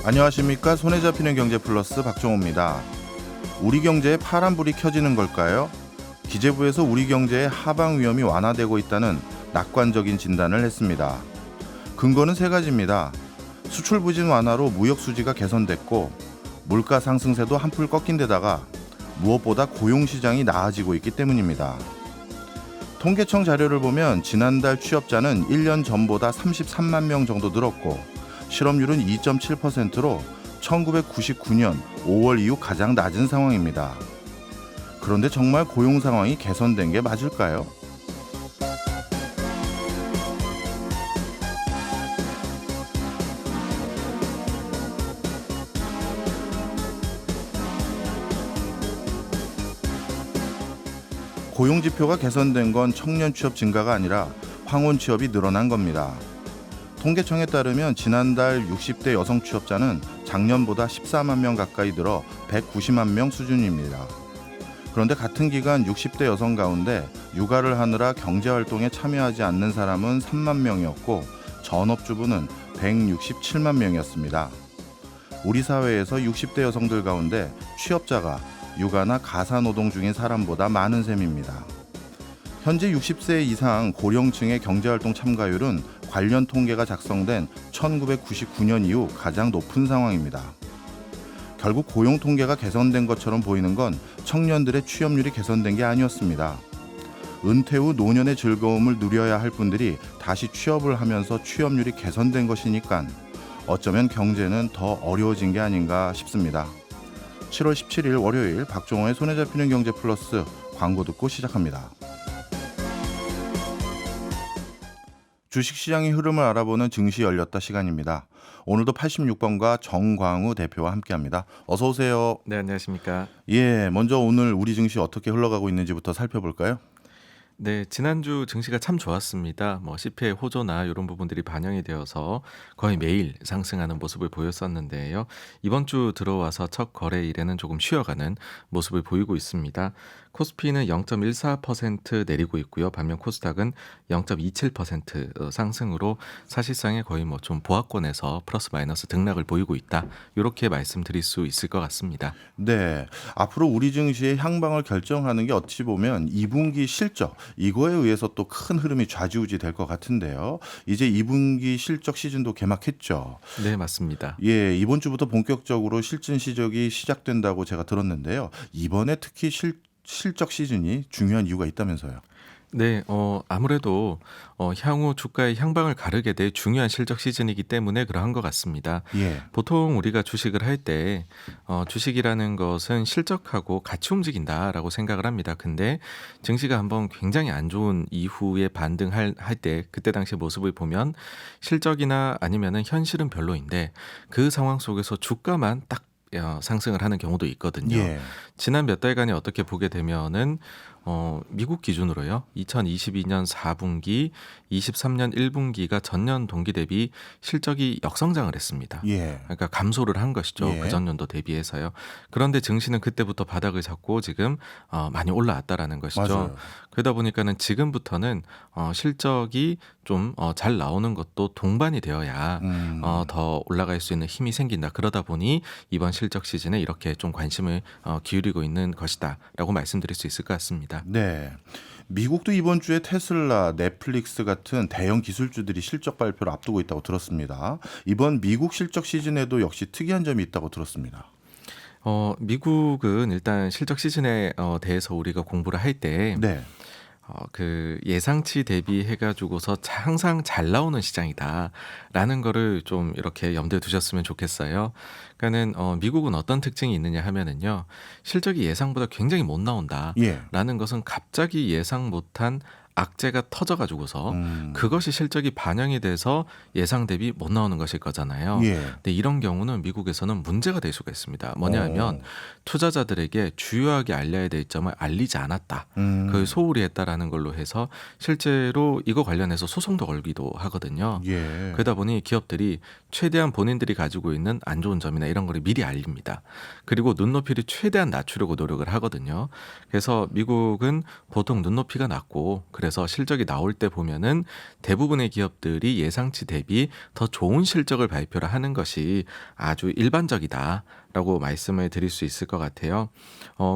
안녕하십니까. 손에 잡히는 경제 플러스 박종호입니다. 우리 경제에 파란불이 켜지는 걸까요? 기재부에서 우리 경제의 하방 위험이 완화되고 있다는 낙관적인 진단을 했습니다. 근거는 세 가지입니다. 수출 부진 완화로 무역 수지가 개선됐고, 물가 상승세도 한풀 꺾인 데다가 무엇보다 고용 시장이 나아지고 있기 때문입니다. 통계청 자료를 보면 지난달 취업자는 1년 전보다 33만 명 정도 늘었고, 실업률은 2.7%로 1999년 5월 이후 가장 낮은 상황입니다. 그런데 정말 고용 상황이 개선된 게 맞을까요? 고용 지표가 개선된 건 청년 취업 증가가 아니라 황혼 취업이 늘어난 겁니다. 통계청에 따르면 지난달 60대 여성 취업자는 작년보다 14만 명 가까이 늘어 190만 명 수준입니다. 그런데 같은 기간 60대 여성 가운데 육아를 하느라 경제활동에 참여하지 않는 사람은 3만 명이었고, 전업주부는 167만 명이었습니다. 우리 사회에서 60대 여성들 가운데 취업자가 육아나 가사노동 중인 사람보다 많은 셈입니다. 현재 60세 이상 고령층의 경제활동 참가율은 관련 통계가 작성된 1999년 이후 가장 높은 상황입니다. 결국 고용 통계가 개선된 것처럼 보이는 건 청년들의 취업률이 개선된 게 아니었습니다. 은퇴 후 노년의 즐거움을 누려야 할 분들이 다시 취업을 하면서 취업률이 개선된 것이니까 어쩌면 경제는 더 어려워진 게 아닌가 싶습니다. 7월 17일 월요일 박종호의 손에 잡히는 경제 플러스 광고 듣고 시작합니다. 주식시장의 흐름을 알아보는 증시 열렸다 시간입니다. 오늘도 86번가 정광우 대표와 함께합니다. 어서 오세요. 네, 안녕하십니까. 예, 먼저 오늘 우리 증시 어떻게 흘러가고 있는지부터 살펴볼까요? 네, 지난주 증시가 참 좋았습니다. CPI 호조나 이런 부분들이 반영이 되어서 거의 매일 상승하는 모습을 보였었는데요. 이번 주 들어와서 첫 거래일에는 조금 쉬어가는 모습을 보이고 있습니다. 코스피는 0.14% 내리고 있고요. 반면 코스닥은 0.27% 상승으로 사실상의 거의 좀 보합권에서 플러스 마이너스 등락을 보이고 있다. 이렇게 말씀드릴 수 있을 것 같습니다. 네, 앞으로 우리 증시의 향방을 결정하는 게 어찌 보면 2분기 실적, 이거에 의해서 또 큰 흐름이 좌지우지 될 것 같은데요. 이제 2분기 실적 시즌도 개막했죠. 네, 맞습니다. 예, 이번 주부터 본격적으로 실증 시적이 시작된다고 제가 들었는데요. 이번에 특히 실적 시즌이 중요한 이유가 있다면서요. 네, 아무래도 향후 주가의 향방을 가르게 될 중요한 실적 시즌이기 때문에 그러한 것 같습니다. 예, 보통 우리가 주식을 할 때 주식이라는 것은 실적하고 같이 움직인다라고 생각을 합니다. 근데 증시가 한번 굉장히 안 좋은 이후에 반등할 때 그때 당시의 모습을 보면 실적이나 아니면은 현실은 별로인데 그 상황 속에서 주가만 딱 상승을 하는 경우도 있거든요. 예, 지난 몇 달간에 어떻게 보게 되면은 미국 기준으로요. 2022년 4분기, 23년 1분기가 전년 동기 대비 실적이 역성장을 했습니다. 예, 그러니까 감소를 한 것이죠. 예. 그 전년도 대비해서요. 그런데 증시는 그때부터 바닥을 잡고 지금 많이 올라왔다라는 것이죠. 맞아요. 그러다 보니까는 지금부터는 실적이 좀 잘 나오는 것도 동반이 되어야 더 올라갈 수 있는 힘이 생긴다. 그러다 보니 이번 실적 시즌에 이렇게 좀 관심을 기울이고 있는 것이다라고 말씀드릴 수 있을 것 같습니다. 네. 미국도 이번 주에 테슬라, 넷플릭스 같은 대형 기술주들이 실적 발표를 앞두고 있다고 들었습니다. 이번 미국 실적 시즌에도 역시 특이한 점이 있다고 들었습니다. 미국은 일단 실적 시즌에 대해서 우리가 공부를 할때 네. 그 예상치 대비해가지고서 항상 잘 나오는 시장이다라는 거를 좀 이렇게 염두에 두셨으면 좋겠어요. 그러니까는 미국은 어떤 특징이 있느냐 하면은요, 실적이 예상보다 굉장히 못 예. 나온다라는 것은 갑자기 예상 못한 악재가 터져가지고서 그것이 실적이 반영이 돼서 예상 대비 못 나오는 것일 거잖아요. 예. 근데 이런 경우는 미국에서는 문제가 될 수가 있습니다. 뭐냐 하면 투자자들에게 주요하게 알려야 될 점을 알리지 않았다. 그걸 소홀히 했다라는 걸로 해서 실제로 이거 관련해서 소송도 걸기도 하거든요. 예. 그러다 보니 기업들이 최대한 본인들이 가지고 있는 안 좋은 점이나 이런 거를 미리 알립니다. 그리고 눈높이를 최대한 낮추려고 노력을 하거든요. 그래서 미국은 보통 눈높이가 낮고 그래서 그래서 실적이 나올 때 보면은 대부분의 기업들이 예상치 대비 더 좋은 실적을 발표를 하는 것이 아주 일반적이다라고 말씀을 드릴 수 있을 것 같아요.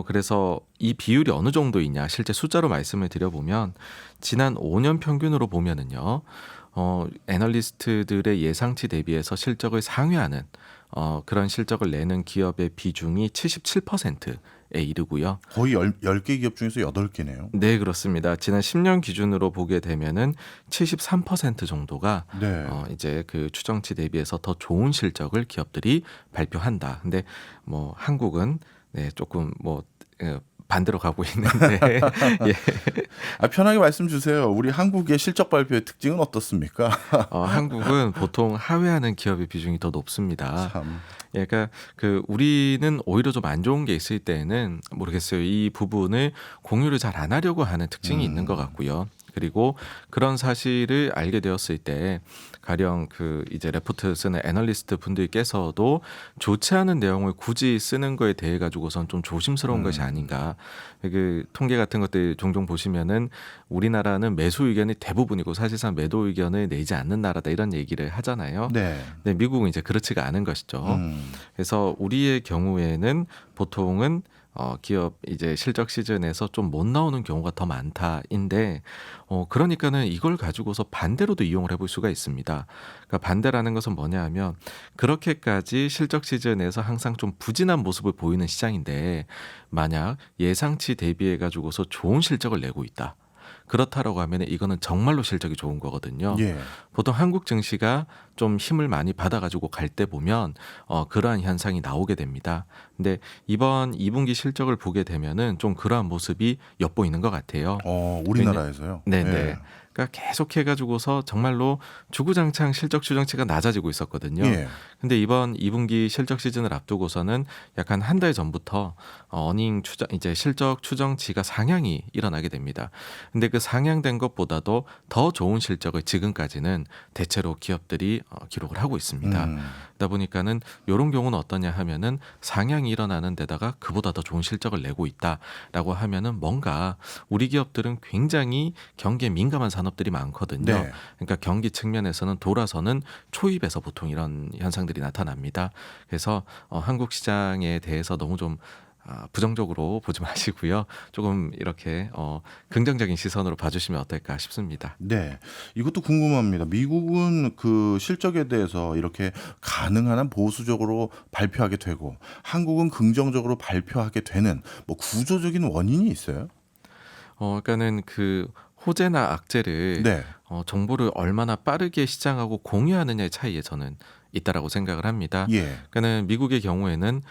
그래서 이 비율이 어느 정도이냐 실제 숫자로 말씀을 드려보면 지난 5년 평균으로 보면은요. 애널리스트들의 예상치 대비해서 실적을 상회하는 그런 실적을 내는 기업의 비중이 77%에 이르고요. 거의 10개 기업 중에서 8개네요. 네, 그렇습니다. 지난 10년 기준으로 보게 되면은 73% 정도가 네. 이제 그 추정치 대비해서 더 좋은 실적을 기업들이 발표한다. 근데 뭐 한국은 네, 조금 뭐 반대로 가고 있는데 예. 편하게 말씀 주세요. 우리 한국의 실적 발표의 특징은 어떻습니까? 한국은 보통 하회하는 기업의 비중이 더 높습니다. 참. 예, 그러니까 그 우리는 오히려 좀 안 좋은 게 있을 때는 모르겠어요. 이 부분을 공유를 잘 안 하려고 하는 특징이 있는 것 같고요. 그리고 그런 사실을 알게 되었을 때 가령 그 이제 레포트 쓰는 애널리스트 분들께서도 좋지 않은 내용을 굳이 쓰는 거에 대해 가지고선 좀 조심스러운 것이 아닌가. 그 통계 같은 것들 종종 보시면은 우리나라는 매수 의견이 대부분이고 사실상 매도 의견을 내지 않는 나라다 이런 얘기를 하잖아요. 네. 근데 미국은 이제 그렇지가 않은 것이죠. 음. 그래서 우리의 경우에는 보통은 기업 이제 실적 시즌에서 좀 못 나오는 경우가 더 많다인데 그러니까는 이걸 가지고서 반대로도 이용을 해볼 수가 있습니다. 그러니까 반대라는 것은 뭐냐 하면 그렇게까지 실적 시즌에서 항상 좀 부진한 모습을 보이는 시장인데 만약 예상치 대비해 가지고서 좋은 실적을 내고 있다. 그렇다라고 하면 이거는 정말로 실적이 좋은 거거든요. 예. 보통 한국 증시가 좀 힘을 많이 받아가지고 갈 때 보면 그러한 현상이 나오게 됩니다. 근데 이번 2분기 실적을 보게 되면은 좀 그러한 모습이 엿보이는 것 같아요. 우리나라에서요? 네네. 예. 그러니까 계속 해가지고서 정말로 주구장창 실적 추정치가 낮아지고 있었거든요. 예. 근데 이번 2분기 실적 시즌을 앞두고서는 약간 한 달 전부터 어닝 추정 이제 실적 추정치가 상향이 일어나게 됩니다. 근데 그 상향된 것보다도 더 좋은 실적을 지금까지는 대체로 기업들이 기록을 하고 있습니다. 그러다 보니까는 이런 경우는 어떠냐 하면은 상향이 일어나는 데다가 그보다 더 좋은 실적을 내고 있다라고 하면은 뭔가 우리 기업들은 굉장히 경기에 민감한 산업들이 많거든요. 네. 그러니까 경기 측면에서는 돌아서는 초입에서 보통 이런 현상들이 나타납니다. 그래서 한국 시장에 대해서 너무 좀 부정적으로 보지 마시고요. 조금 이렇게 긍정적인 시선으로 봐주시면 어떨까 싶습니다. 네. 이것도 궁금합니다. 미국은 그 실적에 대해서 이렇게 가능한 한 보수적으로 발표하게 되고 한국은 긍정적으로 발표하게 되는 뭐 구조적인 원인이 있어요? 그러니까는 그 호재나 악재를 네. 정보를 얼마나 빠르게 시장하고 공유하느냐의 차이에 저는 있다라고 생각을 합니다. 예. 그러니까는 미국의 경우에는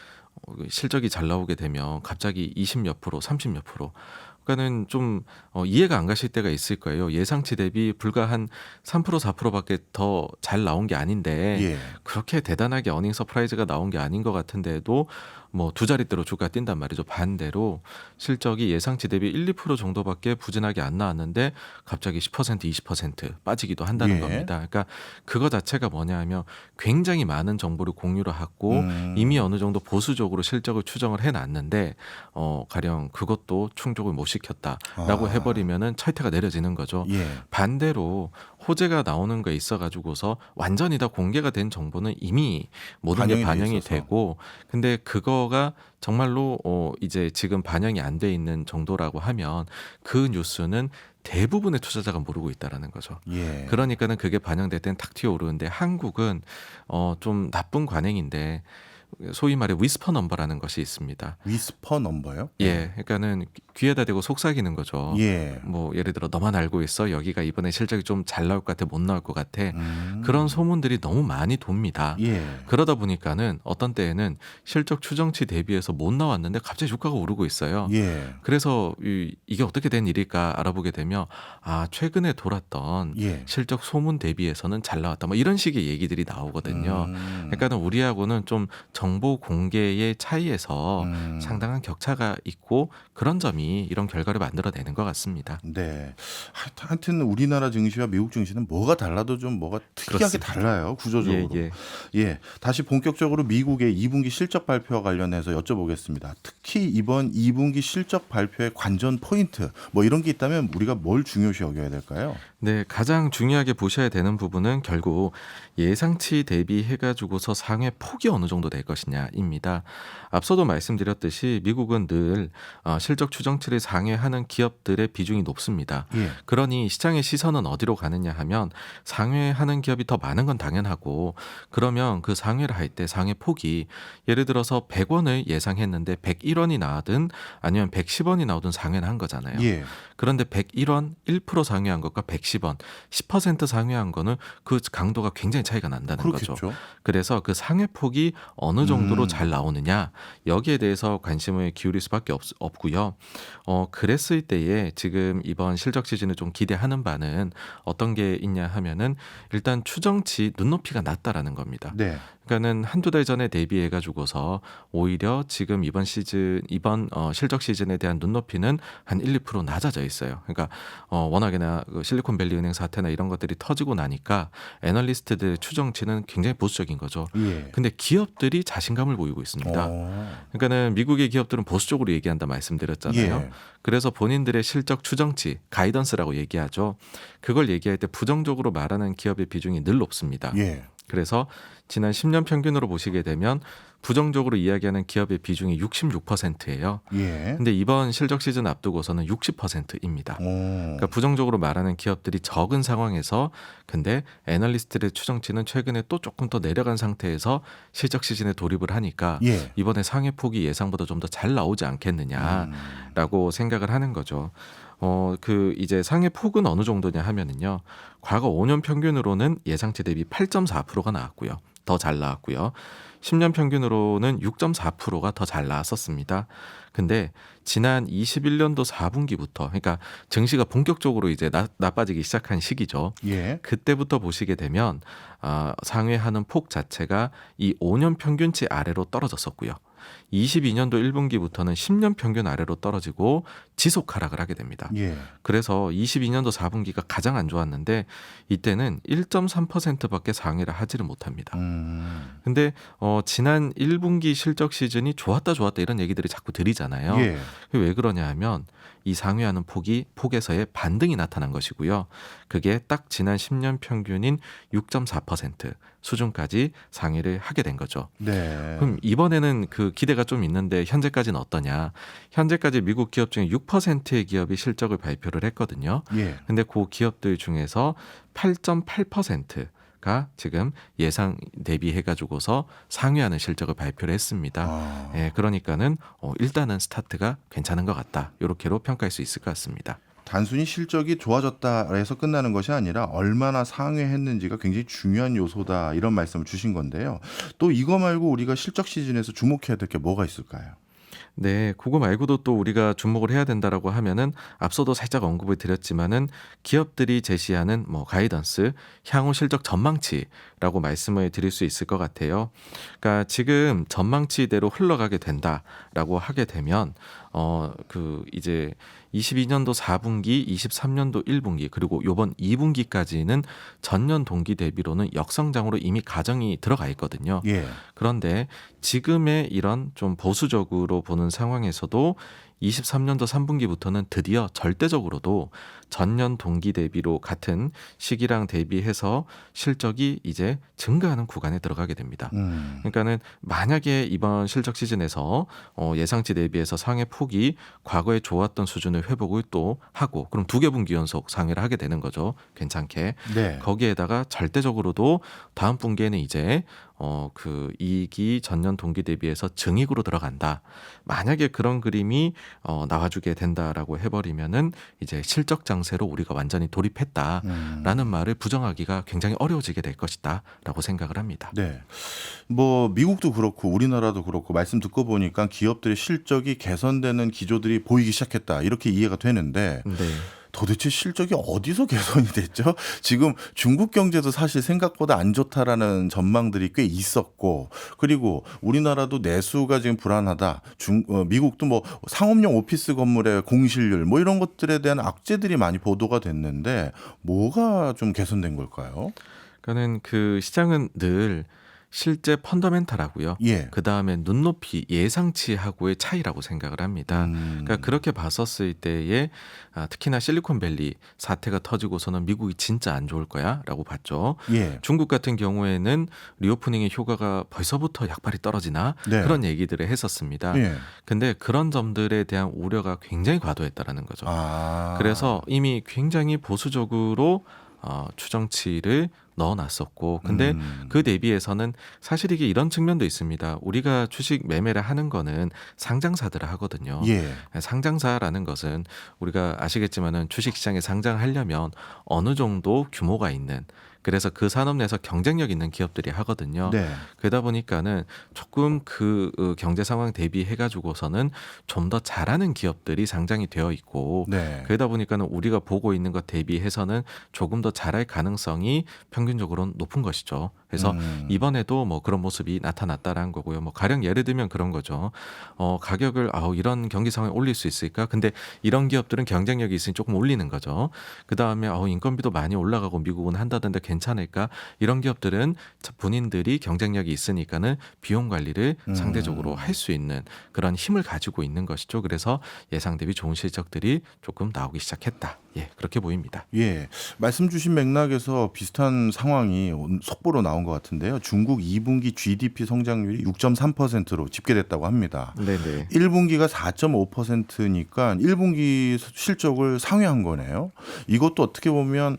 실적이 잘 나오게 되면 갑자기 20몇 프로, 30몇 프로. 그러니까는 좀 이해가 안 가실 때가 있을 거예요. 예상치 대비 불과 한 3%, 4%밖에 더 잘 나온 게 아닌데 예. 그렇게 대단하게 어닝 서프라이즈가 나온 게 아닌 것 같은데도 뭐 두 자릿대로 주가 뛴단 말이죠. 반대로 실적이 예상치 대비 1, 2% 정도밖에 부진하게 안 나왔는데 갑자기 10%, 20% 빠지기도 한다는 예. 겁니다. 그러니까 그거 자체가 뭐냐 하면 굉장히 많은 정보를 공유를 하고 이미 어느 정도 보수적으로 실적을 추정을 해놨는데 가령 그것도 충족을 못 시켰다라고 해버리면은 철퇴가 내려지는 거죠. 예. 반대로 호재가 나오는 거에 있어 가지고서 완전히 다 공개가 된 정보는 이미 모든 게 반영이 돼 반영이 있어서. 되고 근데 그거가 정말로 이제 지금 반영이 안 돼 있는 정도라고 하면 그 뉴스는 대부분의 투자자가 모르고 있다라는 거죠. 예. 그러니까는 그게 반영될 땐 탁 튀어오르는데 한국은 좀 나쁜 관행인데 소위 말해 위스퍼 넘버라는 것이 있습니다. 위스퍼 넘버요? 예, 그러니까는 귀에다 대고 속삭이는 거죠. 예. 뭐 예를 들어 너만 알고 있어. 여기가 이번에 실적이 좀 잘 나올 것 같아, 못 나올 것 같아. 음. 그런 소문들이 너무 많이 돕니다. 예. 그러다 보니까는 어떤 때에는 실적 추정치 대비해서 못 나왔는데 갑자기 주가가 오르고 있어요. 예. 그래서 이게 어떻게 된 일일까 알아보게 되면 최근에 돌았던 예. 실적 소문 대비해서는 잘 나왔다. 뭐 이런 식의 얘기들이 나오거든요. 그러니까는 우리하고는 좀 정보 공개의 차이에서 상당한 격차가 있고 그런 점이 이런 결과를 만들어내는 것 같습니다. 네. 하여튼 우리나라 증시와 미국 증시는 뭐가 달라도 좀 뭐가 특이하게 그렇습니다. 달라요, 구조적으로. 예. 예. 다시 본격적으로 미국의 2분기 실적 발표와 관련해서 여쭤보겠습니다. 특히 이번 2분기 실적 발표의 관전 포인트 뭐 이런 게 있다면 우리가 뭘 중요시 여겨야 될까요? 네, 가장 중요하게 보셔야 되는 부분은 결국 예상치 대비해 가지고서 상회 폭이 어느 정도 될 것이냐입니다. 앞서도 말씀드렸듯이 미국은 늘 실적 추정치를 상회하는 기업들의 비중이 높습니다. 예. 그러니 시장의 시선은 어디로 가느냐 하면 상회하는 기업이 더 많은 건 당연하고 그러면 그 상회를 할 때 상회 폭이 예를 들어서 100원을 예상했는데 101원이 나오든 아니면 110원이 나오든 상회는 한 거잖아요. 예. 그런데 101원 1% 상회한 것과 110원 10% 상회한 거는 그 강도가 굉장히 차이가 난다는 거죠. 그렇겠죠. 그래서 그 상회 폭이 어느 정도로 음. 잘 나오느냐 여기에 대해서 관심을 기울일 수밖에 없고요. 그랬을 때에 지금 이번 실적 시즌을 좀 기대하는 바는 어떤 게 있냐 하면은 일단 추정치 눈높이가 낮다라는 겁니다. 네. 그러니까는 한두 달 전에 대비해 가지고서 오히려 지금 이번 실적 시즌에 대한 눈높이는 한 1~2% 낮아져 있어요. 그러니까 워낙에나 그 실리콘밸리 은행 사태나 이런 것들이 터지고 나니까 애널리스트들의 추정치는 굉장히 보수적인 거죠. 예. 근데 기업들이 자신감을 보이고 있습니다. 그러니까는 미국의 기업들은 보수적으로 얘기한다 말씀드렸잖아요. 예. 그래서 본인들의 실적 추정치, 가이던스라고 얘기하죠. 그걸 얘기할 때 부정적으로 말하는 기업의 비중이 늘 높습니다. 예. 그래서 지난 10년 평균으로 보시게 되면 부정적으로 이야기하는 기업의 비중이 66%예요. 예. 근데 이번 실적 시즌 앞두고서는 60%입니다. 그러니까 부정적으로 말하는 기업들이 적은 상황에서 근데 애널리스트의 추정치는 최근에 또 조금 더 내려간 상태에서 실적 시즌에 돌입을 하니까 예. 이번에 상회 폭이 예상보다 좀 더 잘 나오지 않겠느냐라고 생각을 하는 거죠. 이제 상회 폭은 어느 정도냐 하면은요. 과거 5년 평균으로는 예상치 대비 8.4%가 나왔고요. 더 잘 나왔고요. 10년 평균으로는 6.4%가 더 잘 나왔었습니다. 근데 지난 21년도 4분기부터 그러니까 증시가 본격적으로 이제 나빠지기 시작한 시기죠. 예. 그때부터 보시게 되면 상회하는 폭 자체가 이 5년 평균치 아래로 떨어졌었고요. 22년도 1분기부터는 10년 평균 아래로 떨어지고 지속 하락을 하게 됩니다. 예. 그래서 22년도 4분기가 가장 안 좋았는데 이때는 1.3%밖에 상회를 하지를 못합니다. 근데 지난 1분기 실적 시즌이 좋았다 이런 얘기들이 자꾸 들리잖아요. 예. 왜 그러냐 하면 이 상회하는 폭에서의 반등이 나타난 것이고요. 그게 딱 지난 10년 평균인 6.4% 수준까지 상회를 하게 된 거죠. 네. 그럼 이번에는 그 기대가 좀 있는데 현재까지는 어떠냐? 현재까지 미국 기업 중에 6%의 기업이 실적을 발표를 했거든요. 예. 근데 그 기업들 중에서 8.8%가 지금 예상 대비해 가지고서 상회하는 실적을 발표를 했습니다. 예, 그러니까는 일단은 스타트가 괜찮은 것 같다. 이렇게로 평가할 수 있을 것 같습니다. 단순히 실적이 좋아졌다 해서 끝나는 것이 아니라 얼마나 상회했는지가 굉장히 중요한 요소다 이런 말씀을 주신 건데요. 또 이거 말고 우리가 실적 시즌에서 주목해야 될 게 뭐가 있을까요? 네, 그거 말고도 또 우리가 주목을 해야 된다라고 하면은 앞서도 살짝 언급을 드렸지만은 기업들이 제시하는 가이던스, 향후 실적 전망치라고 말씀을 드릴 수 있을 것 같아요. 그러니까 지금 전망치대로 흘러가게 된다라고 하게 되면 이제 22년도 4분기, 23년도 1분기 그리고 요번 2분기까지는 전년 동기 대비로는 역성장으로 이미 가정이 들어가 있거든요. 예. 그런데 지금의 이런 좀 보수적으로 보는 상황에서도 23년도 3분기부터는 드디어 절대적으로도 전년 동기 대비로 같은 시기랑 대비해서 실적이 이제 증가하는 구간에 들어가게 됩니다. 그러니까는 만약에 이번 실적 시즌에서 예상치 대비해서 상회 폭이 과거에 좋았던 수준을 회복을 또 하고 그럼 2개 분기 연속 상회를 하게 되는 거죠. 괜찮게. 네. 거기에다가 절대적으로도 다음 분기에는 이제 이익이 전년 동기 대비해서 증익으로 들어간다. 만약에 그런 그림이 나와주게 된다라고 해버리면은 이제 실적 장세로 우리가 완전히 돌입했다라는 말을 부정하기가 굉장히 어려워지게 될 것이다라고 생각을 합니다. 네. 뭐 미국도 그렇고 우리나라도 그렇고 말씀 듣고 보니까 기업들의 실적이 개선되는 기조들이 보이기 시작했다 이렇게 이해가 되는데 네. 도대체 실적이 어디서 개선이 됐죠? 지금 중국 경제도 사실 생각보다 안 좋다라는 전망들이 꽤 있었고, 그리고 우리나라도 내수가 지금 불안하다. 미국도 뭐 상업용 오피스 건물의 공실률 뭐 이런 것들에 대한 악재들이 많이 보도가 됐는데 뭐가 좀 개선된 걸까요? 그러니까는 그 시장은 늘 실제 펀더멘탈하고요. 예. 그다음에 눈높이 예상치하고의 차이라고 생각을 합니다. 그러니까 음. 그렇게 봤었을 때에 특히나 실리콘밸리 사태가 터지고서는 미국이 진짜 안 좋을 거야라고 봤죠. 예. 중국 같은 경우에는 리오프닝의 효과가 벌써부터 약발이 떨어지나 네. 그런 얘기들을 했었습니다. 예. 근데 그런 점들에 대한 우려가 굉장히 과도했다라는 거죠. 아. 그래서 이미 굉장히 보수적으로 추정치를 넣어놨었고, 근데 그 대비해서는 사실 이게 이런 측면도 있습니다. 우리가 주식 매매를 하는 거는 상장사들을 하거든요. 예. 상장사라는 것은 우리가 아시겠지만은 주식시장에 상장하려면 어느 정도 규모가 있는, 그래서 그 산업 내에서 경쟁력 있는 기업들이 하거든요. 네. 그러다 보니까는 조금 그 경제 상황 대비해 가지고서는 좀 더 잘하는 기업들이 상장이 되어 있고, 네. 그러다 보니까는 우리가 보고 있는 것 대비해서는 조금 더 잘할 가능성이 평균적으로는 높은 것이죠. 그래서 이번에도 뭐 그런 모습이 나타났다라는 거고요. 뭐 가령 예를 들면 그런 거죠. 가격을 이런 경기 상황에 올릴 수 있을까? 근데 이런 기업들은 경쟁력이 있으니 조금 올리는 거죠. 그 다음에 인건비도 많이 올라가고 미국은 한다던데 괜찮을까? 이런 기업들은 본인들이 경쟁력이 있으니까는 비용 관리를 상대적으로 할 수 있는 그런 힘을 가지고 있는 것이죠. 그래서 예상 대비 좋은 실적들이 조금 나오기 시작했다. 예, 그렇게 보입니다. 예. 말씀 주신 맥락에서 비슷한 상황이 속보로 나온 것 같은데요. 중국 2분기 GDP 성장률이 6.3%로 집계됐다고 합니다. 네네. 1분기가 4.5%니까 1분기 실적을 상회한 거네요. 이것도 어떻게 보면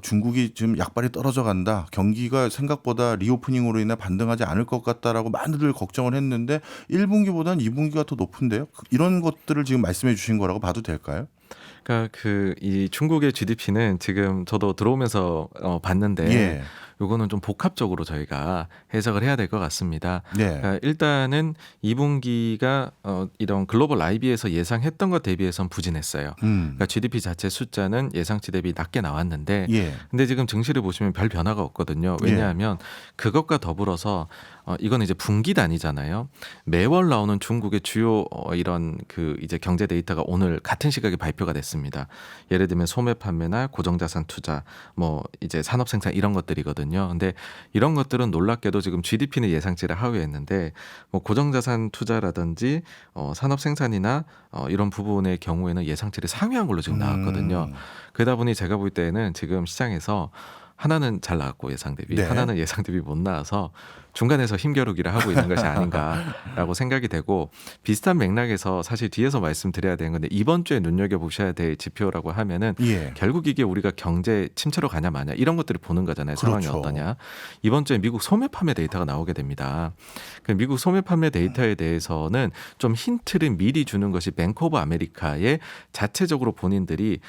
중국이 지금 약발이 떨어져 간다. 경기가 생각보다 리오프닝으로 인해 반등하지 않을 것 같다라고 많이들 걱정을 했는데 1분기보다는 2분기가 더 높은데요. 이런 것들을 지금 말씀해 주신 거라고 봐도 될까요? 그러니까 이 중국의 GDP는 지금 저도 들어오면서 봤는데 예. 요거는 좀 복합적으로 저희가 해석을 해야 될 것 같습니다. 네. 그러니까 일단은 2분기가 이런 글로벌 IB에서 예상했던 것 대비해서는 부진했어요. 그러니까 GDP 자체 숫자는 예상치 대비 낮게 나왔는데, 예. 근데 지금 증시를 보시면 별 변화가 없거든요. 왜냐하면 그것과 더불어서 이건 이제 분기 단위잖아요. 매월 나오는 중국의 주요 이런 이제 경제 데이터가 오늘 같은 시각에 발표가 됐습니다. 예를 들면 소매 판매나 고정자산 투자, 뭐 이제 산업 생산 이런 것들이거든요. 근데 이런 것들은 놀랍게도 지금 GDP는 예상치를 하회했는데 뭐 고정자산 투자라든지 산업 생산이나 이런 부분의 경우에는 예상치를 상회한 걸로 지금 나왔거든요. 그러다 보니 제가 볼 때는 지금 시장에서 하나는 잘 나왔고 예상 대비, 네. 하나는 예상 대비 못 나와서 중간에서 힘겨루기를 하고 있는 것이 아닌가라고 생각이 되고, 비슷한 맥락에서 사실 뒤에서 말씀드려야 되는 건데 이번 주에 눈여겨보셔야 될 지표라고 하면은 예. 결국 이게 우리가 경제 침체로 가냐 마냐 이런 것들을 보는 거잖아요. 상황이 그렇죠. 어떠냐. 이번 주에 미국 소매 판매 데이터가 나오게 됩니다. 그 미국 소매 판매 데이터에 대해서는 좀 힌트를 미리 주는 것이 뱅크 오브 아메리카의 자체적으로 본인들이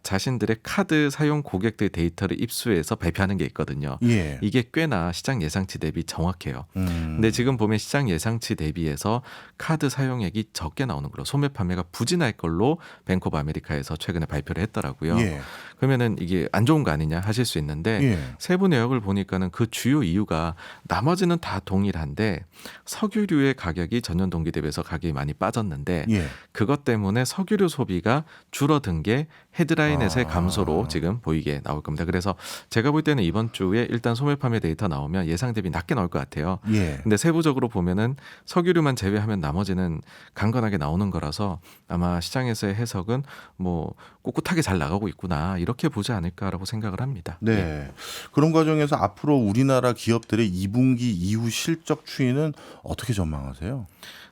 자신들의 카드 사용 고객들 데이터를 입수해서 발표하는 게 있거든요. 예. 이게 꽤나 시장 예상치 대비 정확해요. 근데 지금 보면 시장 예상치 대비해서 카드 사용액이 적게 나오는 걸로, 소매 판매가 부진할 걸로 뱅크 오브 아메리카에서 최근에 발표를 했더라고요. 예. 그러면은 이게 안 좋은 거 아니냐 하실 수 있는데 예. 세부 내역을 보니까는 그 주요 이유가 나머지는 다 동일한데 석유류의 가격이 전년 동기 대비해서 가격이 많이 빠졌는데 예. 그것 때문에 석유류 소비가 줄어든 게 헤드라인에서의 아. 감소로 지금 보이게 나올 겁니다. 그래서 제가 볼 때는 이번 주에 일단 소매 판매 데이터 나오면 예상 대비 낮게 나올 것 같아요. 예. 근데 세부적으로 보면은 석유류만 제외하면 나머지는 강건하게 나오는 거라서 아마 시장에서의 해석은 뭐 꿋꿋하게 잘 나가고 있구나 이렇게 보지 않을까라고 생각을 합니다. 네. 예. 그런 과정에서 앞으로 우리나라 기업들의 2분기 이후 실적 추이는 어떻게 전망하세요?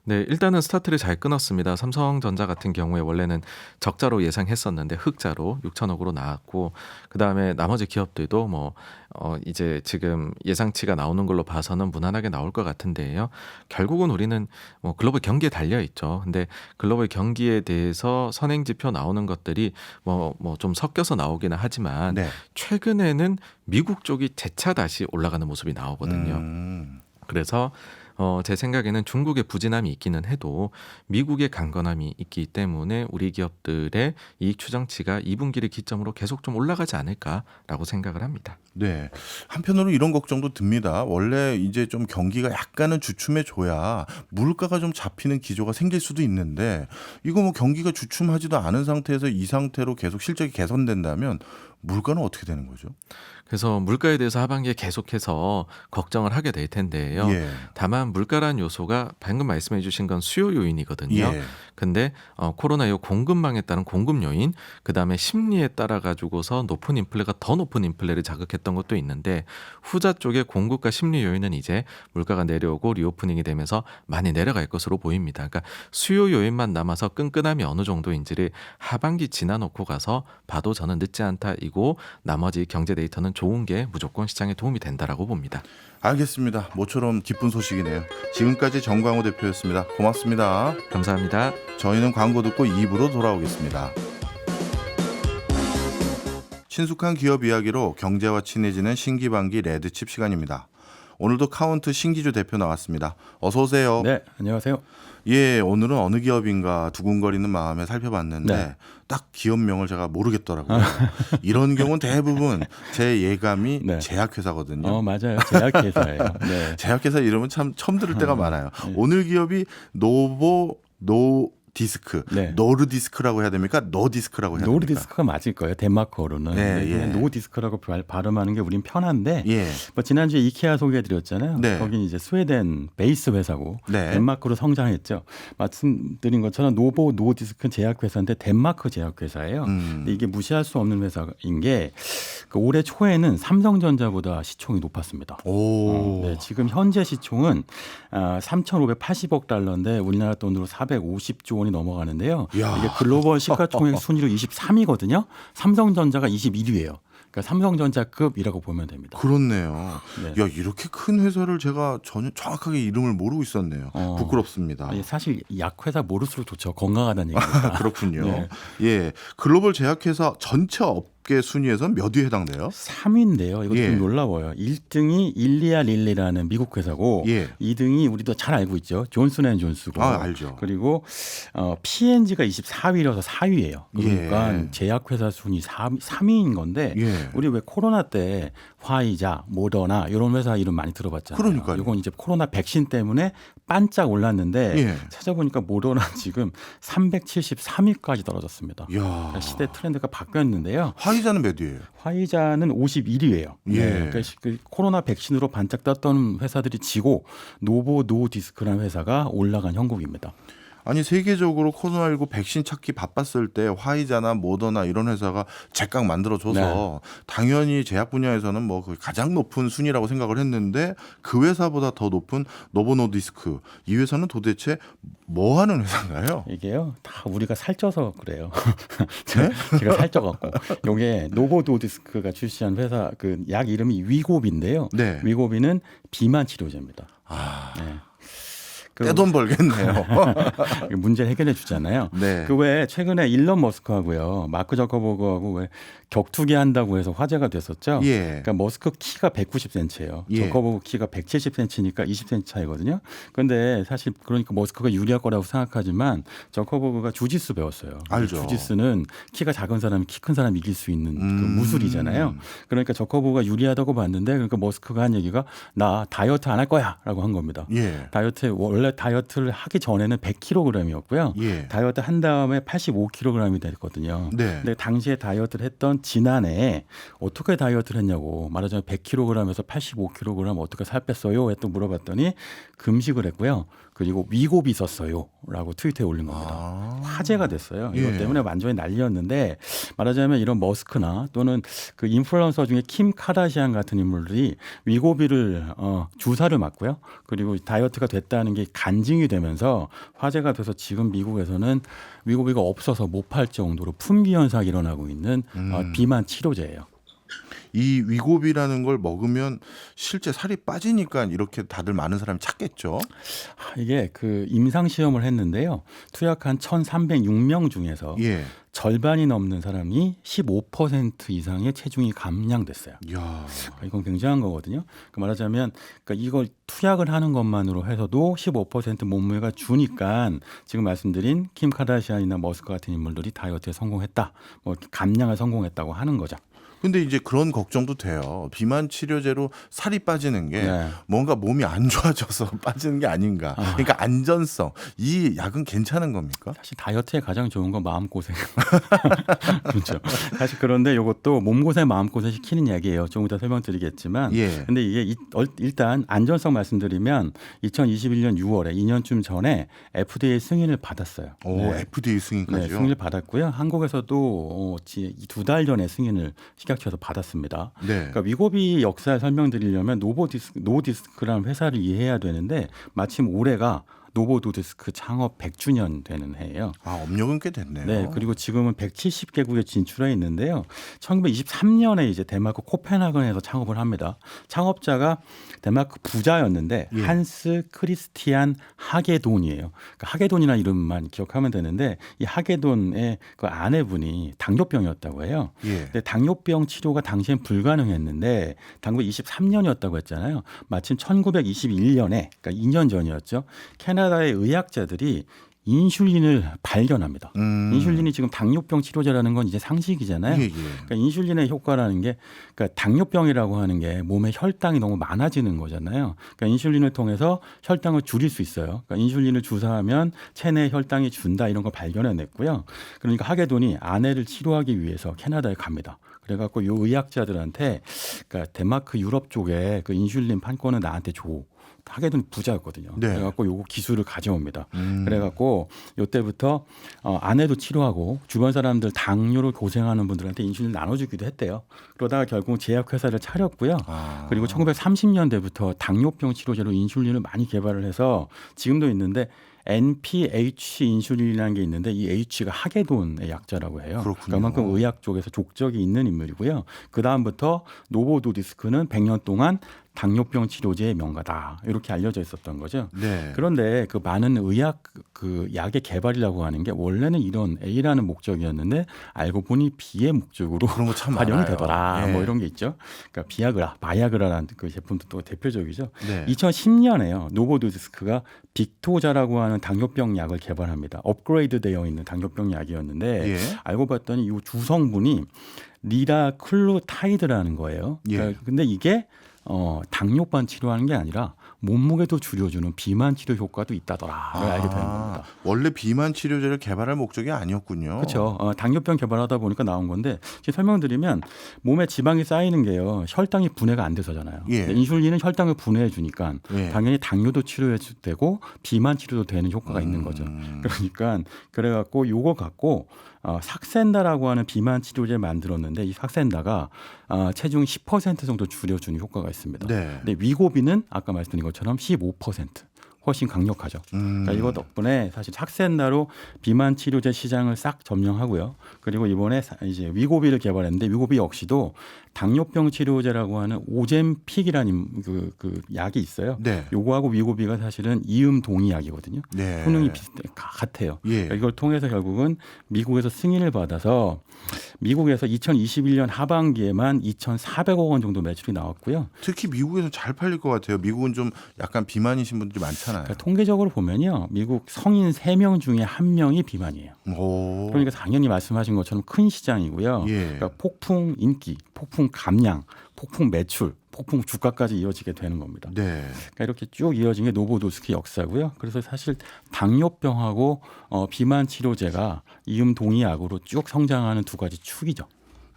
네, 일단은 스타트를 잘 끊었습니다. 삼성전자 같은 경우에 원래는 적자로 예상했었는데 흑자로 6천억으로 나왔고, 그 다음에 나머지 기업들도 뭐 이제 지금 예상치가 나오는 걸로 봐서는 무난하게 나올 것 같은데요. 결국은 우리는 뭐 글로벌 경기에 달려 있죠. 근데 글로벌 경기에 대해서 선행 지표 나오는 것들이 뭐 좀 섞여서 나오기는 하지만 네. 최근에는 미국 쪽이 재차 다시 올라가는 모습이 나오거든요. 그래서 제 생각에는 중국의 부진함이 있기는 해도 미국의 강건함이 있기 때문에 우리 기업들의 이익 추정치가 2분기를 기점으로 계속 좀 올라가지 않을까라고 생각을 합니다. 네. 한편으로 이런 걱정도 듭니다. 원래 이제 좀 경기가 약간은 주춤해 줘야 물가가 좀 잡히는 기조가 생길 수도 있는데 이거 뭐 경기가 주춤하지도 않은 상태에서 이 상태로 계속 실적이 개선된다면 물가는 어떻게 되는 거죠? 그래서 물가에 대해서 하반기에 계속해서 걱정을 하게 될 텐데요. 예. 다만 물가란 요소가 방금 말씀해 주신 건 수요 요인이거든요. 예. 근데 코로나19 공급망에 따른 공급 요인, 그다음에 심리에 따라 가지고서 높은 인플레가 더 높은 인플레를 자극했던 것도 있는데 후자 쪽에 공급과 심리 요인은 이제 물가가 내려오고 리오프닝이 되면서 많이 내려갈 것으로 보입니다. 그러니까 수요 요인만 남아서 끈끈함이 어느 정도인지를 하반기 지나놓고 가서 봐도 저는 늦지 않다이고 나머지 경제 데이터는 좋은 게 무조건 시장에 도움이 된다라고 봅니다. 알겠습니다. 모처럼 기쁜 소식이네요. 지금까지 정광호 대표였습니다. 고맙습니다. 감사합니다. 저희는 광고 듣고 2부로 돌아오겠습니다. 친숙한 기업 이야기로 경제와 친해지는 신기반기 레드칩 시간입니다. 오늘도 카운트 신기주 대표 나왔습니다. 어서 오세요. 네, 안녕하세요. 예, 오늘은 어느 기업인가 두근거리는 마음에 살펴봤는데 네. 딱 기업명을 제가 모르겠더라고요. 이런 경우는 대부분 제 예감이 네. 제약회사거든요. 맞아요. 제약회사예요. 네. 제약회사 이름은 참 처음 들을 때가 많아요. 네. 오늘 기업이 노디스크, 네. 노르디스크라고 해야 됩니까? 노디스크라고 해야 됩니까? 노르디스크가 맞을 거예요. 덴마크어로는. 네, 예. 노디스크라고 발음하는 게 우린 편한데 예. 뭐 지난주에 이케아 소개해드렸잖아요. 네. 거긴 이제 스웨덴 베이스 회사고 네. 덴마크로 성장했죠. 말씀드린 것처럼 노보 노디스크는 제약회사인데 덴마크 제약회사예요. 근데 이게 무시할 수 없는 회사인 게 그 올해 초에는 삼성전자보다 시총이 높았습니다. 오. 네, 지금 현재 시총은 3,580억 달러인데 우리나라 돈으로 450조 원이 넘어가는데요. 이야. 이게 글로벌 시가총액 순위로 23위거든요. 삼성전자가 21위예요. 그러니까 삼성전자급이라고 보면 됩니다. 그렇네요. 네. 야, 이렇게 큰 회사를 제가 전혀 정확하게 이름을 모르고 있었네요. 부끄럽습니다. 사실 약회사 모를수록 좋죠. 건강하다는 얘기니까. 그렇군요. 네. 예, 글로벌 제약회사 전체 업계 순위에서 몇 위에 해당돼요? 3위인데요. 이것도 예. 좀 놀라워요. 1등이 일리아 릴리라는 미국 회사고 예. 2등이 우리도 잘 알고 있죠. 존슨앤존스고. 알죠. 그리고 P&G가 24위라서 4위예요. 그러니까 예. 제약회사 순위 3위인 건데 예. 우리 왜 코로나 때 화이자, 모더나 이런 회사 이름 많이 들어봤잖아요. 그러니까요. 이건 이제 코로나 백신 때문에 반짝 올랐는데 예. 찾아보니까 모더나 지금 373위까지 떨어졌습니다. 이야. 그러니까 시대 트렌드가 바뀌었는데요. 화이자는 몇 위예요? 화이자는 51위예요. 예. 그러니까 그 코로나 백신으로 반짝 떴던 회사들이 지고 노보 노디스크라는 회사가 올라간 형국입니다. 아니 세계적으로 코로나19 백신 찾기 바빴을 때 화이자나 모더나 이런 회사가 제깍 만들어줘서 네. 당연히 제약 분야에서는 뭐 그 가장 높은 순위라고 생각을 했는데 그 회사보다 더 높은 노보노디스크 이 회사는 도대체 뭐 하는 회사인가요? 이게요 다 우리가 살쪄서 그래요. 네? 제가 살쪄갖고 이게 노보 노디스크가 출시한 회사 그 약 이름이 위고비인데요. 네. 위고비는 비만 치료제입니다. 아, 네. 떼돈 벌겠네요. 문제를 해결해 주잖아요. 네. 그 외에 최근에 일론 머스크하고요, 마크 저커버그하고 왜 격투기 한다고 해서 화제가 됐었죠. 예. 그러니까 머스크 키가 190cm예요. 예. 저커버그 키가 170cm니까 20cm 차이거든요. 그런데 사실 그러니까 머스크가 유리할 거라고 생각하지만 저커버그가 주짓수 배웠어요. 알죠. 주짓수는 키가 작은 사람이 키 큰 사람 이길 수 있는 그 무술이잖아요. 그러니까 저커버그가 유리하다고 봤는데 그러니까 머스크가 한 얘기가 나 다이어트 안 할 거야라고 한 겁니다. 예. 다이어트 원래 다이어트를 하기 전에는 100kg이었고요. 예. 다이어트 한 다음에 85kg이 됐거든요. 네. 근데 당시에 다이어트를 했던 지난해에 어떻게 다이어트를 했냐고 말하자면 100kg에서 85kg 어떻게 살 뺐어요? 했또 물어봤더니 금식을 했고요. 그리고 위고비 썼어요라고 트위터에 올린 겁니다. 아. 화제가 됐어요. 이것 예. 때문에 완전히 난리였는데 말하자면 이런 머스크나 또는 그 인플루언서 중에 킴 카다시안 같은 인물들이 위고비를 주사를 맞고요. 그리고 다이어트가 됐다는 게 간증이 되면서 화제가 돼서 지금 미국에서는 위고비가 없어서 못 팔 정도로 품귀 현상이 일어나고 있는 비만 치료제예요. 이 위고비라는 걸 먹으면 실제 살이 빠지니까 이렇게 다들 많은 사람이 찾겠죠. 이게 그 임상 시험을 했는데요. 투약한 1,306명 중에서 예. 절반이 넘는 사람이 15% 이상의 체중이 감량됐어요. 이야. 이건 굉장한 거거든요. 말하자면 이걸 투약을 하는 것만으로 해서도 15% 몸무게가 주니까 지금 말씀드린 킴 카다시안이나 머스크 같은 인물들이 다이어트에 성공했다, 뭐 감량에 성공했다고 하는 거죠. 근데 이제 그런 걱정도 돼요. 비만 치료제로 살이 빠지는 게 네. 뭔가 몸이 안 좋아져서 빠지는 게 아닌가. 그러니까 안전성. 이 약은 괜찮은 겁니까? 사실 다이어트에 가장 좋은 건 마음고생. 그렇죠. 사실 그런데 이것도 몸고생, 마음고생 시키는 약이에요. 조금 이따 설명드리겠지만. 예. 근데 이게 일단 안전성 말씀드리면 2021년 6월에 2년쯤 전에 FDA 승인을 받았어요. 오, 네. FDA 네, 승인까지요? 승인을 받았고요. 한국에서도 2달 전에 승인을 식약처에서 받았습니다. 네. 그러니까 위고비 역사를 설명드리려면 노보디스크라는 회사를 이해해야 되는데 마침 올해가 노보노디스크 창업 100주년 되는 해예요. 아, 업력은 꽤 됐네요. 네, 그리고 지금은 170개국에 진출해 있는데요. 1923년에 이제 데마크 코펜하겐에서 창업을 합니다. 창업자가 데마크 부자였는데 예. 한스 크리스티안 하게돈이에요. 그러니까 하게돈이라는 이름만 기억하면 되는데 이 하게돈의 그 아내분이 당뇨병이었다고 해요. 예. 근데 당뇨병 치료가 당시엔 불가능했는데 1923년이었다고 했잖아요. 마침 1921년에 그러니까 2년 전이었죠. 캐나다의 의학자들이 인슐린을 발견합니다. 인슐린이 지금 당뇨병 치료제라는 건 이제 상식이잖아요. 예, 예. 그러니까 인슐린의 효과라는 게 그러니까 당뇨병이라고 하는 게 몸에 혈당이 너무 많아지는 거잖아요. 그러니까 인슐린을 통해서 혈당을 줄일 수 있어요. 그러니까 인슐린을 주사하면 체내 혈당이 준다 이런 걸 발견해냈고요. 그러니까 하게돈이 아내를 치료하기 위해서 캐나다에 갑니다. 그래갖고 이 의학자들한테 그러니까 데마크 유럽 쪽에 그 인슐린 판권은 나한테 줘. 하게돈 부자였거든요. 네. 그래갖고 요거 기술을 가져옵니다. 그래갖고 요때부터 아내도 치료하고 주변 사람들 당뇨로 고생하는 분들한테 인슐린 나눠주기도 했대요. 그러다가 결국 제약회사를 차렸고요. 아. 그리고 1930년대부터 당뇨병 치료제로 인슐린을 많이 개발을 해서 지금도 있는데 NPH 인슐린이라는 게 있는데 이 H가 하게돈의 약자라고 해요. 그렇군요. 그만큼 의학 쪽에서 족적이 있는 인물이고요. 그 다음부터 노보노디스크는 100년 동안 당뇨병 치료제의 명가다 이렇게 알려져 있었던 거죠. 네. 그런데 그 많은 의학 그 약의 개발이라고 하는 게 원래는 이런 A라는 목적이었는데 알고 보니 B의 목적으로 그런 거 참 활용이 많아요. 되더라. 예. 뭐 이런 게 있죠. 그러니까 비아그라, 마야그라라는 그 제품도 또 대표적이죠. 네. 2010년에요. 노보노디스크가 빅토자라고 하는 당뇨병 약을 개발합니다. 업그레이드 되어 있는 당뇨병 약이었는데 예. 알고 봤더니 이 주성분이 리다클로타이드라는 거예요. 예. 그러니까 근데 이게 당뇨만 치료하는 게 아니라 몸무게도 줄여주는 비만 치료 효과도 있다더라를 알게 되는 겁니다. 원래 비만 치료제를 개발할 목적이 아니었군요. 그렇죠. 당뇨병 개발하다 보니까 나온 건데 지금 설명드리면 몸에 지방이 쌓이는 게요. 혈당이 분해가 안 돼서잖아요. 예. 인슐린은 혈당을 분해해 주니까 예. 당연히 당뇨도 치료해 되고 비만 치료도 되는 효과가 있는 거죠. 그러니까 그래갖고 요거 갖고 삭센다라고 하는 비만 치료제를 만들었는데 이 삭센다가 체중 10% 정도 줄여주는 효과가 있습니다. 네. 근데 위고비는 아까 말씀드린 것처럼 15%. 훨씬 강력하죠. 그러니까 이거 덕분에 사실 삭센다로 비만 치료제 시장을 싹 점령하고요. 그리고 이번에 이제 위고비를 개발했는데 위고비 역시도 당뇨병 치료제라고 하는 오젬픽이라는 그 약이 있어요. 네. 요거하고 위고비가 사실은 이음 동의약이거든요. 네. 효능이 같아요. 예. 그러니까 이걸 통해서 결국은 미국에서 승인을 받아서 미국에서 2021년 하반기에만 2,400억 원 정도 매출이 나왔고요. 특히 미국에서 잘 팔릴 것 같아요. 미국은 좀 약간 비만이신 분들이 많잖아요. 그러니까 통계적으로 보면요. 미국 성인 3명 중에 1명이 비만이에요. 오. 그러니까 당연히 말씀하신 것처럼 큰 시장이고요. 예. 그러니까 폭풍 인기, 폭풍 감량, 폭풍 매출, 폭풍 주가까지 이어지게 되는 겁니다. 네. 그러니까 이렇게 쭉 이어진 게 노보노디스크 역사고요. 그래서 사실 당뇨병하고 비만 치료제가 이음 동의약으로 쭉 성장하는 두 가지 축이죠.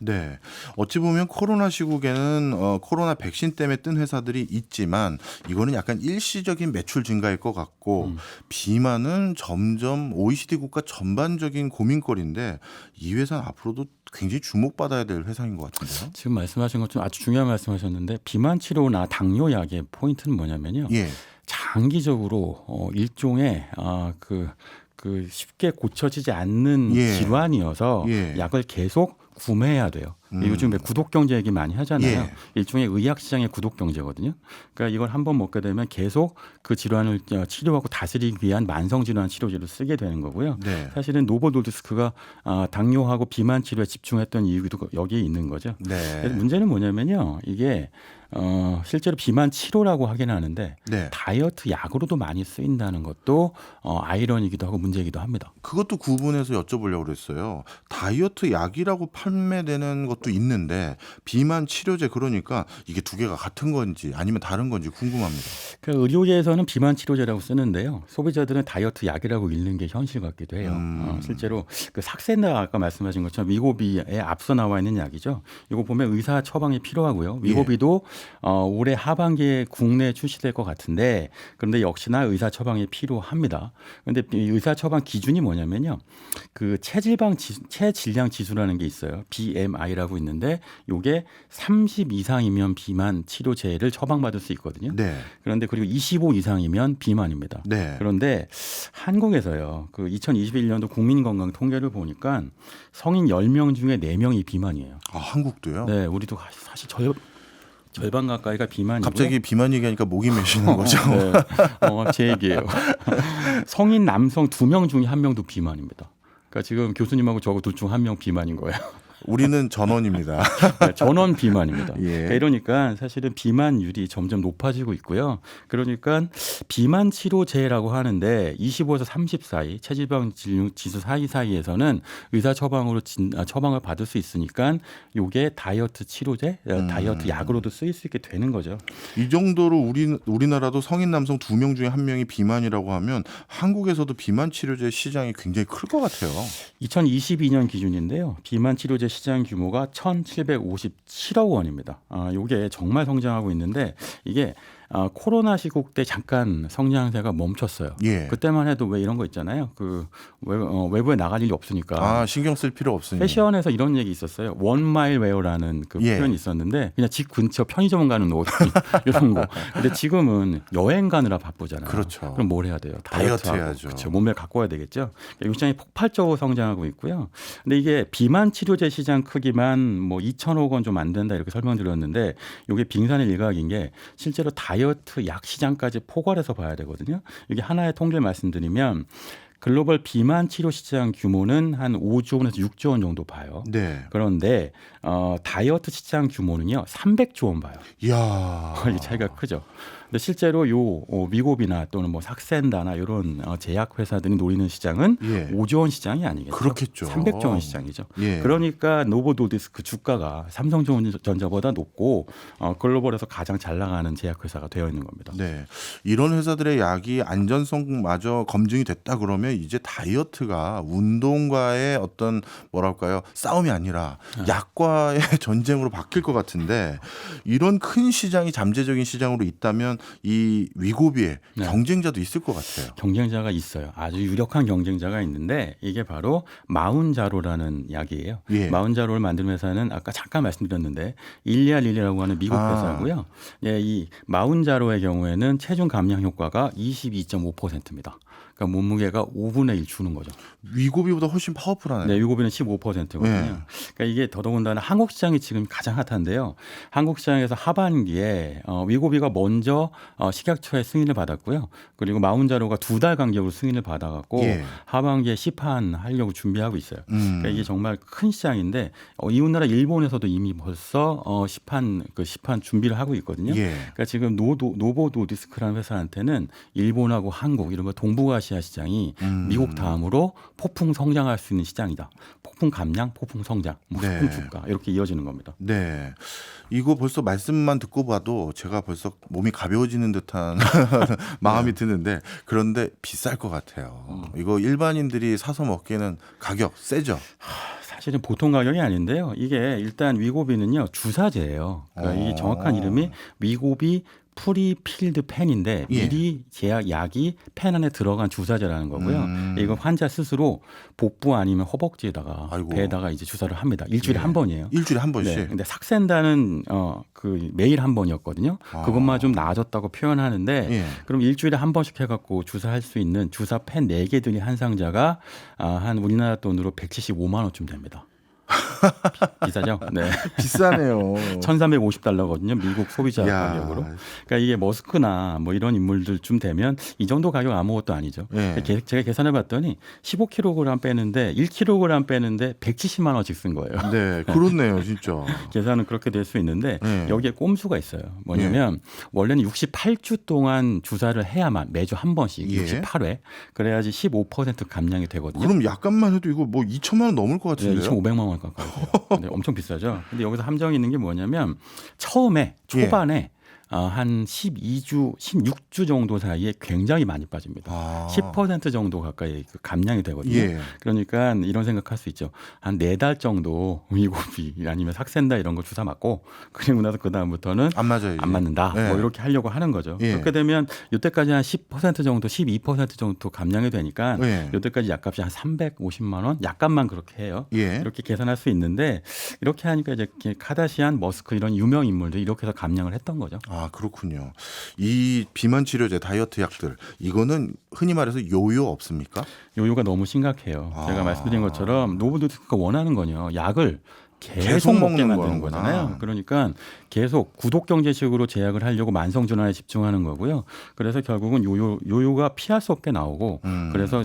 네. 어찌 보면 코로나 시국에는 코로나 백신 때문에 뜬 회사들이 있지만 이거는 약간 일시적인 매출 증가일 것 같고 비만은 점점 OECD 국가 전반적인 고민거리인데 이 회사는 앞으로도 굉장히 주목받아야 될 회사인 것 같은데요. 지금 말씀하신 것좀 아주 중요한 말씀하셨는데 비만 치료나 당뇨약의 포인트는 뭐냐면요. 예. 장기적으로 일종의 그 쉽게 고쳐지지 않는 예. 질환이어서 예. 약을 계속 구매해야 돼요. 요즘 왜 구독 경제 얘기 많이 하잖아요. 예. 일종의 의학 시장의 구독 경제거든요. 그러니까 이걸 한번 먹게 되면 계속 그 질환을 치료하고 다스리기 위한 만성 질환 치료제를 쓰게 되는 거고요. 네. 사실은 노보 노디스크가 당뇨하고 비만 치료에 집중했던 이유도 여기에 있는 거죠. 네. 그래서 문제는 뭐냐면요. 이게 실제로 비만 치료라고 하긴 하는데 네. 다이어트 약으로도 많이 쓰인다는 것도 아이러니기도 하고 문제이기도 합니다. 그것도 구분해서 여쭤보려고 그랬어요. 다이어트 약이라고 판매되는 것도 있는데 비만 치료제 그러니까 이게 두 개가 같은 건지 아니면 다른 건지 궁금합니다. 그 의료계에서는 비만 치료제라고 쓰는데요. 소비자들은 다이어트 약이라고 읽는 게 현실 같기도 해요. 실제로 그 삭센다 아까 말씀하신 것처럼 위고비에 앞서 나와 있는 약이죠. 이거 보면 의사 처방이 필요하고요. 위고비도 올해 하반기에 국내에 출시될 것 같은데 그런데 역시나 의사 처방이 필요합니다. 그런데 의사 처방 기준이 뭐냐면요. 그 체질량 지수라는 게 있어요. BMI라고 있는데 이게 30 이상이면 비만 치료제를 처방받을 수 있거든요. 네. 그런데 그리고 25 이상이면 비만입니다. 네. 그런데 한국에서요. 그 2021년도 국민건강 통계를 보니까 성인 10명 중에 4명이 비만이에요. 아, 한국도요? 네, 우리도 사실 절반 가까이가 비만이고요. 갑자기 비만 얘기하니까 목이 메시는 거죠. 네, 제 얘기예요. 성인 남성 2명 중에 1명도 비만입니다. 그러니까 지금 교수님하고 저하고 둘 중 1명 비만인 거예요. 우리는 전원입니다. 네, 전원 비만입니다. 예. 이러니까 사실은 비만율이 점점 높아지고 있고요. 그러니까 비만 치료제라고 하는데 25에서 30 사이 체지방 지수 사이에서는 의사 처방으로 처방을 받을 수 있으니까 이게 다이어트 치료제, 다이어트 약으로도 쓰일 수 있게 되는 거죠. 이 정도로 우리나라도 성인 남성 2명 중에 1명이 비만이라고 하면 한국에서도 비만 치료제 시장이 굉장히 클 것 같아요. 2022년 기준인데요. 비만 치료제 시장 규모가 1,757억 원입니다. 이게 정말 성장하고 있는데 이게 코로나 시국 때 잠깐 성장세가 멈췄어요. 예. 그때만 해도 왜 이런 거 있잖아요. 그 외부에 나갈 일이 없으니까. 신경 쓸 필요 없으니. 패션에서 이런 얘기 있었어요. 원마일 웨어라는 그 예. 표현이 있었는데 그냥 집 근처 편의점 가는 옷 이런 거. 근데 지금은 여행 가느라 바쁘잖아요. 그렇죠. 그럼 뭘 해야 돼요? 다이어트 다이어트하고. 해야죠. 그렇죠. 몸매를 가꿔야 되겠죠. 이 시장이 폭발적으로 성장하고 있고요. 근데 이게 비만 치료제 시장 크기만 뭐 2천억 원 좀 안 된다 이렇게 설명드렸는데 이게 빙산의 일각인 게 실제로 다이어트 약 시장까지 포괄해서 봐야 되거든요. 이게 하나의 통계를 말씀드리면 글로벌 비만 치료 시장 규모는 한 5조 원에서 6조 원 정도 봐요. 네. 그런데 다이어트 시장 규모는요 300조 원 봐요. 이야. 이 차이가 크죠. 근데 실제로 요 위고비나 또는 뭐 삭센다나 이런 제약 회사들이 노리는 시장은 예. 5조 원 시장이 아니겠죠. 그렇겠죠. 300조 원 시장이죠. 예. 그러니까 노보노디스크 주가가 삼성전자보다 높고 글로벌에서 가장 잘 나가는 제약 회사가 되어 있는 겁니다. 네. 이런 회사들의 약이 안전성마저 검증이 됐다 그러면 이제 다이어트가 운동과의 어떤 뭐랄까요? 싸움이 아니라 약과의 전쟁으로 바뀔 것 같은데 이런 큰 시장이 잠재적인 시장으로 있다면 이 위고비에 네. 경쟁자도 있을 것 같아요. 경쟁자가 있어요. 아주 유력한 경쟁자가 있는데 이게 바로 마운자로라는 약이에요. 예. 마운자로를 만드는 회사는 아까 잠깐 말씀드렸는데 일리알릴리라고 하는 미국 회사고요. 예, 이 마운자로의 경우에는 체중 감량 효과가 22.5%입니다. 그러니까 몸무게가 5분의 1 주는 거죠. 위고비보다 훨씬 파워풀하네요. 네, 위고비는 15%거든요. 네. 그러니까 이게 더더군다나 한국 시장이 지금 가장 핫한데요. 한국 시장에서 하반기에 위고비가 먼저 식약처의 승인을 받았고요. 그리고 마운자로가 2달 간격으로 승인을 받아갖고 예. 하반기에 시판하려고 준비하고 있어요. 그러니까 이게 정말 큰 시장인데 이웃나라 일본에서도 이미 벌써 시판 준비를 하고 있거든요. 예. 그러니까 지금 노보노디스크라는 회사한테는 일본하고 한국 이런 거 동북아시아 시장이 미국 다음으로 폭풍 성장할 수 있는 시장이다. 폭풍 감량, 폭풍 성장, 폭풍 네. 주가 이렇게 이어지는 겁니다. 네. 이거 벌써 말씀만 듣고 봐도 제가 벌써 몸이 가벼워지는 듯한 마음이 드는데 그런데 비쌀 것 같아요. 이거 일반인들이 사서 먹기에는 가격 세죠? 사실은 보통 가격이 아닌데요. 이게 일단 위고비는요 주사제예요. 그러니까 이 정확한 이름이 위고비 프리필드 펜인데 예. 미리 약이 펜 안에 들어간 주사제라는 거고요. 이거 환자 스스로 복부 아니면 허벅지에다가 아이고. 배에다가 이제 주사를 합니다. 일주일에 예. 한 번이에요. 일주일에 한 번씩. 네. 근데 삭센다는 매일 한 번이었거든요. 그것만 좀 나아졌다고 표현하는데 예. 그럼 일주일에 한 번씩 해갖고 주사할 수 있는 주사 펜 4개들이 한 상자가 한 우리나라 돈으로 175만 원쯤 됩니다. 비싸죠. 네. 비싸네요. 1,350달러거든요. 미국 소비자 야. 가격으로. 그러니까 이게 머스크나 뭐 이런 인물들쯤 되면 이 정도 가격 아무것도 아니죠. 예. 제가 계산해 봤더니 15kg 빼는데 1kg 빼는데 170만 원씩 쓴 거예요. 네, 그렇네요, 진짜. 계산은 그렇게 될 수 있는데 네. 여기에 꼼수가 있어요. 뭐냐면 원래는 68주 동안 주사를 해야만 매주 한 번씩 예. 68회 그래야지 15% 감량이 되거든요. 그럼 약간만 해도 이거 뭐 2천만 원 넘을 것 네, 같은데요? 2,500만 원 가까이 돼요. 네, 엄청 비싸죠. 근데 여기서 함정이 있는 게 뭐냐면 처음에 초반에 한 12주, 16주 정도 사이에 굉장히 많이 빠집니다. 아. 10% 정도 가까이 그 감량이 되거든요. 예. 그러니까 이런 생각할 수 있죠. 한 4달 정도 위고비 아니면 삭센다 이런 거 주사 맞고 그리고 나서 그 다음부터는 안 맞아요. 안 맞는다. 예. 뭐 이렇게 하려고 하는 거죠. 예. 그렇게 되면 이때까지 한 10% 정도, 12% 정도 감량이 되니까 예. 이때까지 약값이 한 350만 원, 약값만 그렇게 해요. 예. 이렇게 계산할 수 있는데 이렇게 하니까 이제 카다시안, 머스크 이런 유명 인물들이 이렇게 해서 감량을 했던 거죠. 아, 그렇군요. 이 비만 치료제, 다이어트 약들 이거는 흔히 말해서 요요 없습니까? 요요가 너무 심각해요. 아. 제가 말씀드린 것처럼 노브두스크가 원하는 거요. 약을 계속 계속 먹게 먹는 만드는 거구나. 거잖아요. 그러니까 계속 구독 경제식으로 제약을 하려고 만성 질환에 집중하는 거고요. 그래서 결국은 요요가 피할 수 없게 나오고 그래서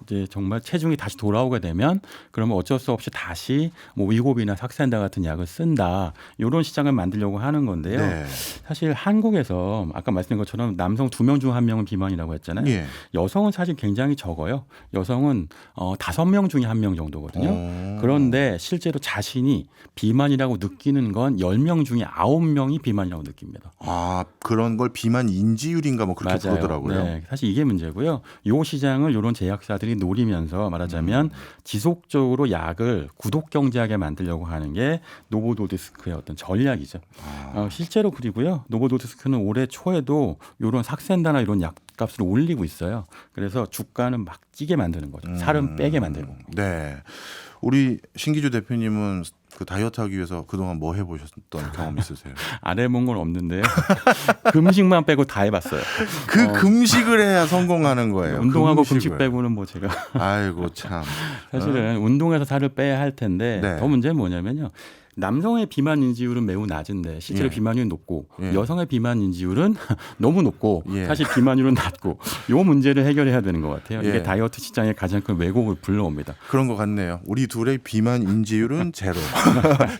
이제 정말 체중이 다시 돌아오게 되면 그러면 어쩔 수 없이 다시 뭐 위고비나 삭센다 같은 약을 쓴다. 이런 시장을 만들려고 하는 건데요. 네. 사실 한국에서 아까 말씀드린 것처럼 남성 2명 중 1명은 비만이라고 했잖아요. 예. 여성은 사실 굉장히 적어요. 여성은 5명 중에 1명 정도거든요. 그런데 실제로 자신이 비만이라고 느끼는 건 10명 중에 9명이 비만이라고 느낍니다. 아, 그런 걸 비만 인지율인가 뭐 그렇게 맞아요. 부르더라고요. 네, 사실 이게 문제고요. 이 시장을 이런 제약사들이 노리면서 말하자면 지속적으로 약을 구독 경제하게 만들려고 하는 게 노보노디스크의 어떤 전략이죠. 실제로 그리고요. 노보노디스크는 올해 초에도 이런 삭센다나 이런 약 값을 올리고 있어요. 그래서 주가는 막 찌게 만드는 거죠. 살은 빼게 만들고. 네. 우리 신기주 대표님은 그 다이어트 하기 위해서 그동안 뭐 해보셨던 경험 있으세요? 안 해본 건 없는데요. 금식만 빼고 다 해봤어요. 그 금식을 해야 성공하는 거예요. 운동하고 금식을. 금식 빼고는 뭐 제가 아이고 참. 사실은 운동해서 살을 빼야 할 텐데 네. 더 문제는 뭐냐면요. 남성의 비만 인지율은 매우 낮은데 실제로 예. 비만율은 높고 예. 여성의 비만 인지율은 너무 높고 예. 사실 비만율은 낮고 이 문제를 해결해야 되는 것 같아요. 예. 이게 다이어트 시장의 가장 큰 왜곡을 불러옵니다. 그런 것 같네요. 우리 둘의 비만 인지율은 제로.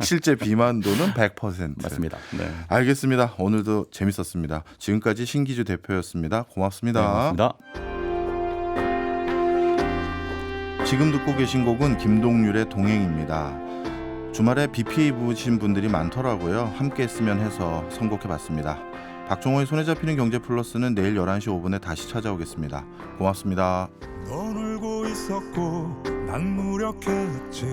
실제 비만도는 100%. 맞습니다. 네. 알겠습니다. 오늘도 재밌었습니다. 지금까지 신기주 대표였습니다. 네, 고맙습니다. 고맙습니다. 지금 듣고 계신 곡은 김동률의 동행입니다. 주말에 BPA 부으신 분들이 많더라고요. 함께 했으면 해서 선곡해봤습니다. 박종호의 손에 잡히는 경제 플러스는 내일 11시 5분에 다시 찾아오겠습니다. 고맙습니다. 넌 울고 있었고 난 무력했지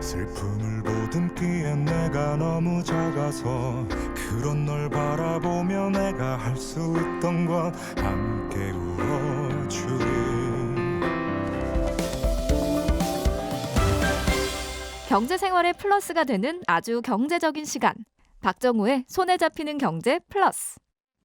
슬픔을 보듬기에 내가 너무 작아서 그런 널 바라보며 내가 할 수 있던 건 함께 울어주기 경제생활의 플러스가 되는 아주 경제적인 시간. 박정우의 손에 잡히는 경제 플러스.